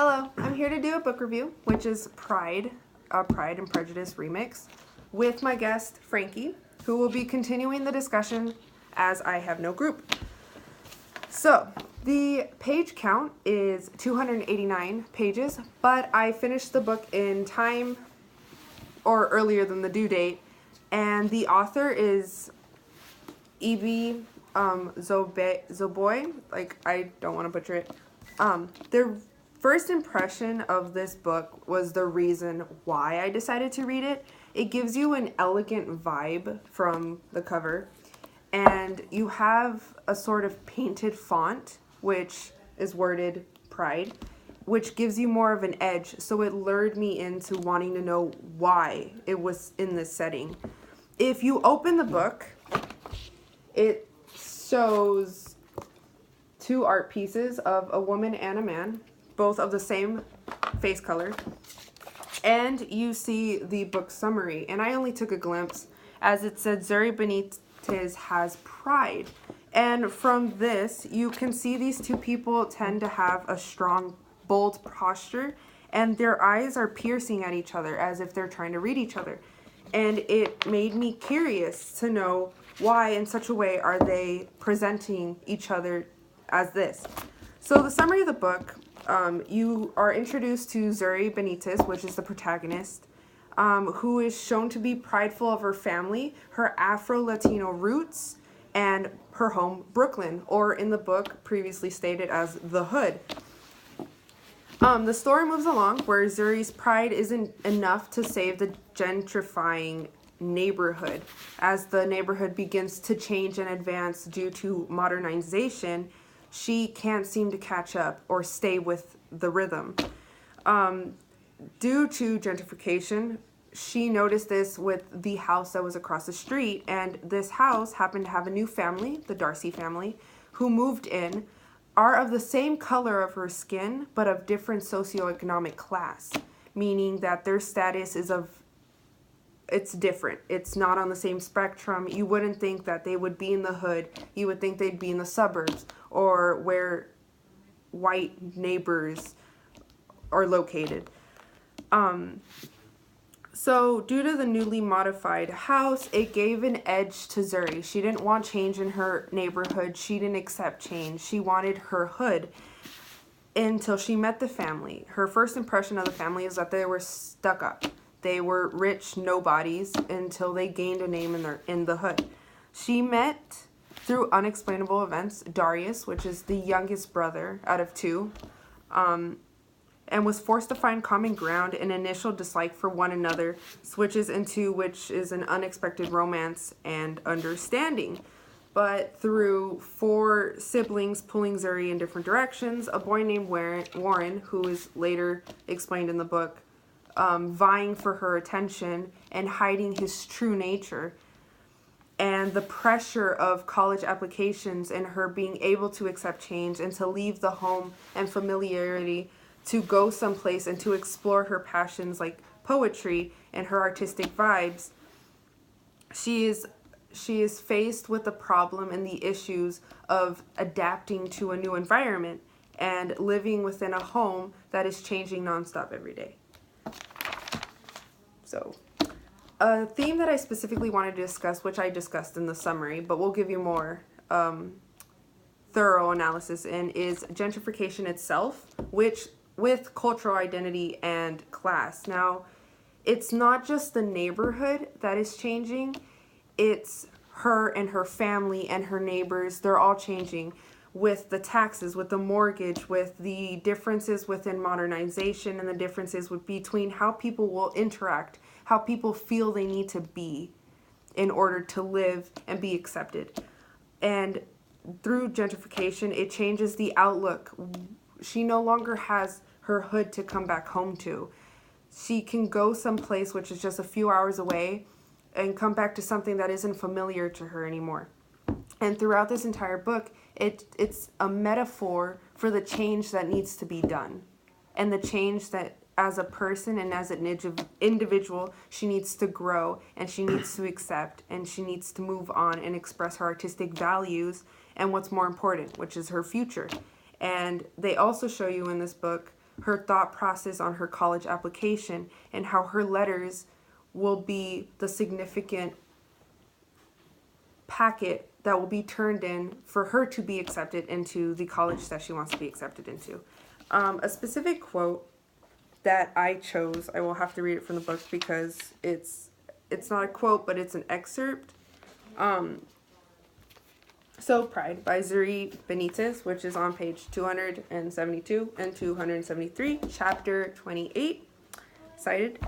Hello, I'm here to do a book review, which is Pride, a Pride and Prejudice remix, with my guest, Frankie, who will be continuing the discussion as I have no group. So, the page count is 289 pages, but I finished the book in time or earlier than the due date, and the author is E.B. Zoboy, I don't want to butcher it. Their first impression of this book was the reason why I decided to read it. It gives you an elegant vibe from the cover, and you have a sort of painted font, which is worded Pride, which gives you more of an edge, so it lured me into wanting to know why it was in this setting. If you open the book, it shows two art pieces of a woman and a man, both of the same face color, and you see the book summary, and I only took a glimpse, as it said Zuri Benitez has pride, and from this you can see these two people tend to have a strong, bold posture, and their eyes are piercing at each other as if they're trying to read each other, and it made me curious to know why in such a way are they presenting each other as this. So the summary of the book, you are introduced to Zuri Benitez, which is the protagonist, who is shown to be prideful of her family, her Afro-Latino roots, and her home, Brooklyn, or in the book previously stated as the Hood. The story moves along where Zuri's pride isn't enough to save the gentrifying neighborhood. As the neighborhood begins to change and advance due to modernization, she can't seem to catch up or stay with the rhythm. Due to gentrification, she noticed this with the house that was across the street, and this house happened to have a new family, the Darcy family, who moved in, are of the same color of her skin, but of different socioeconomic class, meaning that their status is it's different. It's not on the same spectrum. You wouldn't think that they would be in the hood. You would think they'd be in the suburbs or where white neighbors are located. So due to the newly modified house, it gave an edge to Zuri. She didn't want change in her neighborhood. She didn't accept change. She wanted her hood until she met the family. Her first impression of the family is that they were stuck up. They were rich nobodies until they gained a name in the hood. She met, through unexplainable events, Darius, which is the youngest brother out of two, and was forced to find common ground. An initial dislike for one another switches into which is an unexpected romance and understanding. But through four siblings pulling Zuri in different directions, a boy named Warren, who is later explained in the book, vying for her attention and hiding his true nature, and the pressure of college applications and her being able to accept change and to leave the home and familiarity to go someplace and to explore her passions like poetry and her artistic vibes. She is faced with the problem and the issues of adapting to a new environment and living within a home that is changing nonstop every day. So, a theme that I specifically wanted to discuss, which I discussed in the summary, but we'll give you more thorough analysis in, is gentrification itself, which with cultural identity and class. Now, it's not just the neighborhood that is changing, it's her and her family and her neighbors. They're all changing with the taxes, with the mortgage, with the differences within modernization, and the differences between how people will interact, how people feel they need to be in order to live and be accepted. And through gentrification, it changes the outlook. She no longer has her hood to come back home to. She can go someplace which is just a few hours away and come back to something that isn't familiar to her anymore. And throughout this entire book, it's a metaphor for the change that needs to be done, and the change that as a person and as an individual she needs to grow, and she needs to accept, and she needs to move on and express her artistic values and what's more important, which is her future. And they also show you in this book her thought process on her college application, and how her letters will be the significant packet that will be turned in for her to be accepted into the college that she wants to be accepted into. A specific quote that I chose, I will have to read it from the book because it's not a quote, but it's an excerpt. So Pride by Zuri Benitez, which is on page 272 and 273, chapter 28, cited.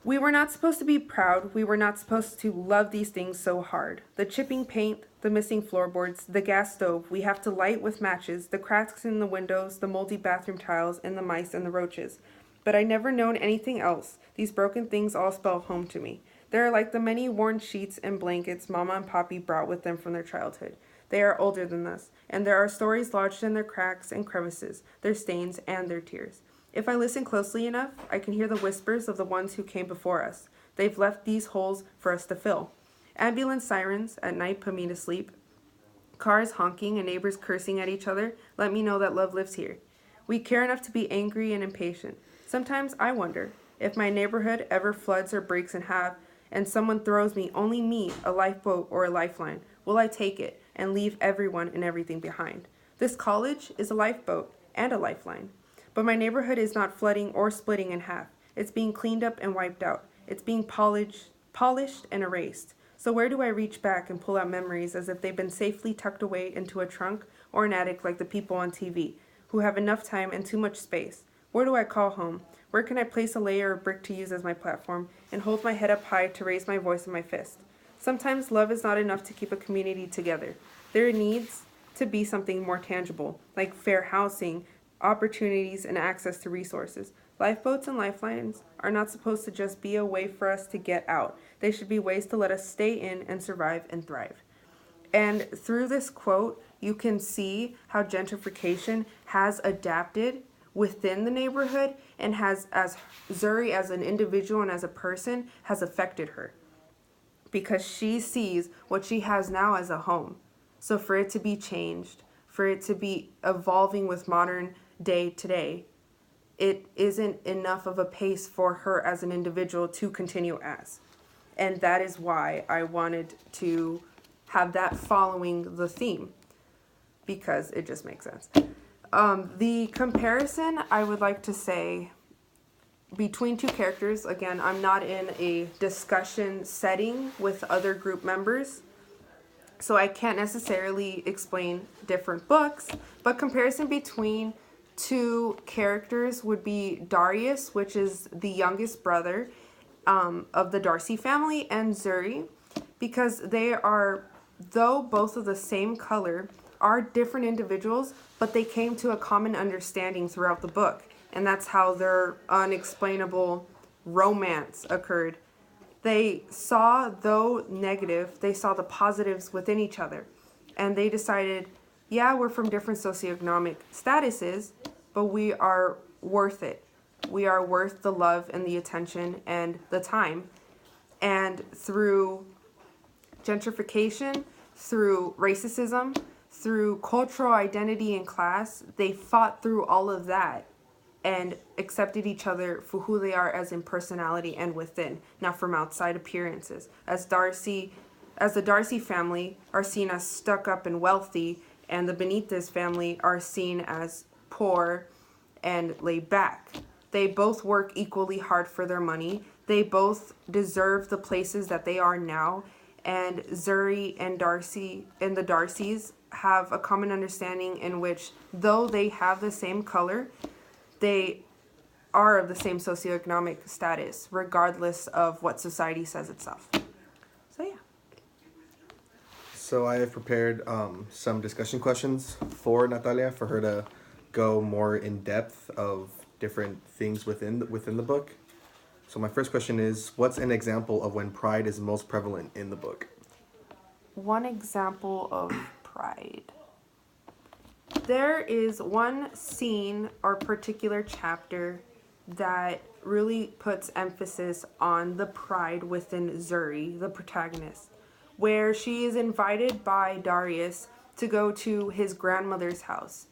We were not supposed to be proud. We were not supposed to love these things so hard. The chipping paint, the missing floorboards, the gas stove we have to light with matches, the cracks in the windows, the moldy bathroom tiles, and the mice and the roaches. But I never known anything else. These broken things all spell home to me. They are like the many worn sheets and blankets Mama and Papi brought with them from their childhood. They are older than us, and there are stories lodged in their cracks and crevices, their stains and their tears. If I listen closely enough, I can hear the whispers of the ones who came before us. They've left these holes for us to fill. Ambulance sirens at night put me to sleep. Cars honking and neighbors cursing at each other let me know that love lives here. We care enough to be angry and impatient. Sometimes I wonder if my neighborhood ever floods or breaks in half and someone throws me, only me, a lifeboat or a lifeline. Will I take it and leave everyone and everything behind? This college is a lifeboat and a lifeline. But my neighborhood is not flooding or splitting in half. It's being cleaned up and wiped out. It's being polished and erased. So where do I reach back and pull out memories as if they've been safely tucked away into a trunk or an attic like the people on TV, who have enough time and too much space? Where do I call home? Where can I place a layer of brick to use as my platform and hold my head up high to raise my voice and my fist? Sometimes love is not enough to keep a community together. There needs to be something more tangible, like fair housing, opportunities, and access to resources. Lifeboats and lifelines are not supposed to just be a way for us to get out. They should be ways to let us stay in and survive and thrive. And through this quote, you can see how gentrification has adapted within the neighborhood and has, as Zuri as an individual and as a person, has affected her. Because she sees what she has now as a home. So for it to be changed, for it to be evolving with modern day today, it isn't enough of a pace for her as an individual to continue as. And that is why I wanted to have that following the theme, because it just makes sense. The comparison I would like to say between two characters, again, I'm not in a discussion setting with other group members, so I can't necessarily explain different books, but comparison between two characters would be Darius, which is the youngest brother of the Darcy family, and Zuri, because they are, though both of the same color, are different individuals, but they came to a common understanding throughout the book. And that's how their unexplainable romance occurred. They saw, though negative, they saw the positives within each other. And they decided, yeah, we're from different socioeconomic statuses, but we are worth it. We are worth the love and the attention and the time. And through gentrification, through racism, through cultural identity and class, they fought through all of that and accepted each other for who they are as in personality and within, not from outside appearances. As the Darcy family are seen as stuck up and wealthy, and the Benitez family are seen as poor and laid back. They both work equally hard for their money. They both deserve the places that they are now. And Zuri and Darcy and the Darcys have a common understanding in which, though they have the same color, they are of the same socioeconomic status, regardless of what society says itself. So, yeah. So I have prepared some discussion questions for Natalia for her to go more in depth of different things within the book. So my first question is, what's an example of when pride is most prevalent in the book? One example of pride. There is one scene or particular chapter that really puts emphasis on the pride within Zuri, the protagonist, where she is invited by Darius to go to his grandmother's house.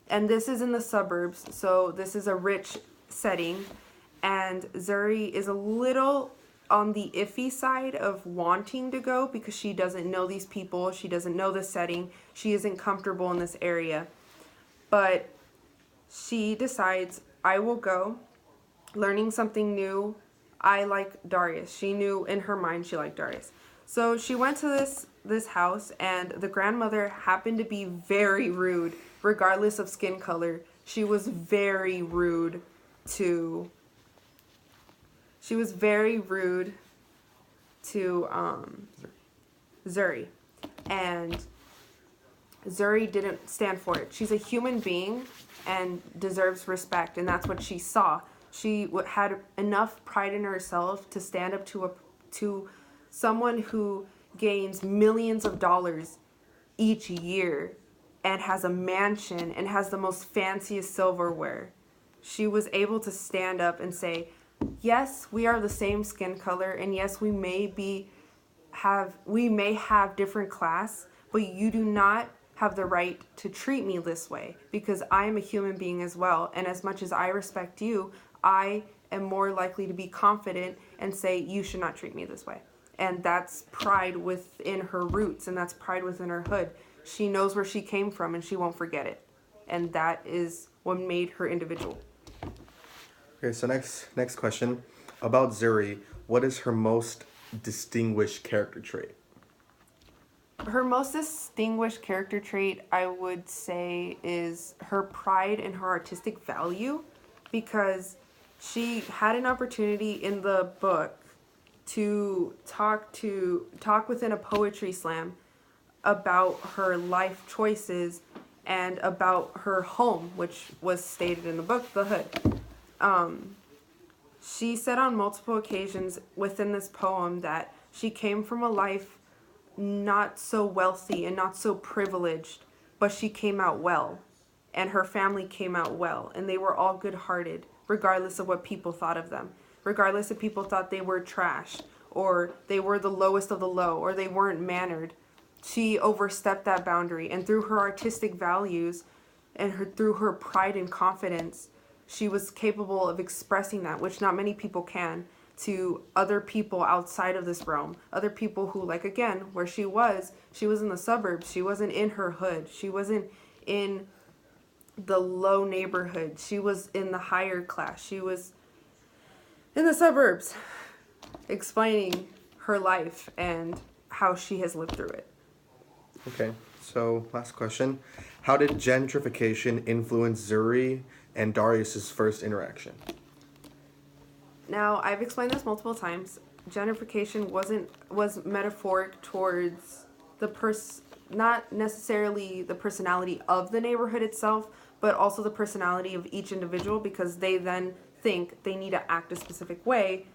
And this is in the suburbs, so this is a rich setting. And Zuri is a little on the iffy side of wanting to go because she doesn't know these people, she doesn't know the setting, she isn't comfortable in this area. But she decides, I will go, learning something new. I like Darius. She knew in her mind she liked Darius. So she went to this house, and the grandmother happened to be very rude, regardless of skin color. She was very rude to Zuri. And Zuri didn't stand for it. She's a human being and deserves respect, and that's what she saw. She had enough pride in herself to stand up to someone who gains millions of dollars each year and has a mansion and has the most fanciest silverware. She was able to stand up and say, yes, we are the same skin color, and yes, we may have different class, but you do not have the right to treat me this way because I am a human being as well. And as much as I respect you, I am more likely to be confident and say, you should not treat me this way. And that's pride within her roots, and that's pride within her hood. She knows where she came from, and she won't forget it. And that is what made her individual. Okay, so next question. About Zuri, what is her most distinguished character trait? Her most distinguished character trait, I would say, is her pride and her artistic value, because she had an opportunity in the book to talk within a poetry slam about her life choices and about her home, which was stated in the book, The Hood. She said on multiple occasions within this poem that she came from a life not so wealthy and not so privileged, but she came out well, and her family came out well, and they were all good-hearted, regardless of what people thought of them, regardless if people thought they were trash, or they were the lowest of the low, or they weren't mannered. She overstepped that boundary, and through her artistic values and through her pride and confidence, she was capable of expressing that, which not many people can, to other people outside of this realm. Other people who, like, again, where she was in the suburbs. She wasn't in her hood. She wasn't in the low neighborhood. She was in the higher class. She was in the suburbs, explaining her life and how she has lived through it. Okay, so last question. How did gentrification influence Zuri and Darius's first interaction? Now, I've explained this multiple times. Gentrification was metaphoric towards not necessarily the personality of the neighborhood itself, but also the personality of each individual, because they then think they need to act a specific way.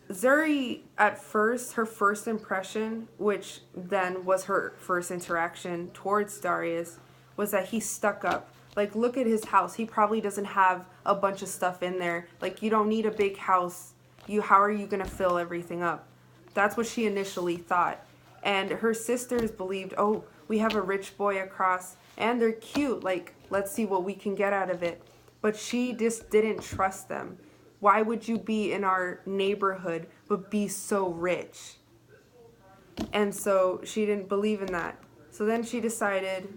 Zuri, at first, her first impression, which then was her first interaction towards Darius, was that he's stuck up. Like, look at his house. He probably doesn't have a bunch of stuff in there. Like, you don't need a big house. How are you going to fill everything up? That's what she initially thought. And her sisters believed, oh, we have a rich boy across, and they're cute. Like, let's see what we can get out of it. But she just didn't trust them. Why would you be in our neighborhood but be so rich? And so she didn't believe in that. So then she decided,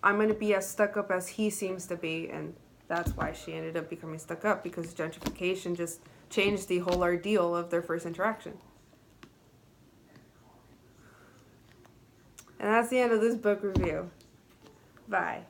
I'm going to be as stuck up as he seems to be. And that's why she ended up becoming stuck up, because gentrification just changed the whole ordeal of their first interaction. And that's the end of this book review. Bye.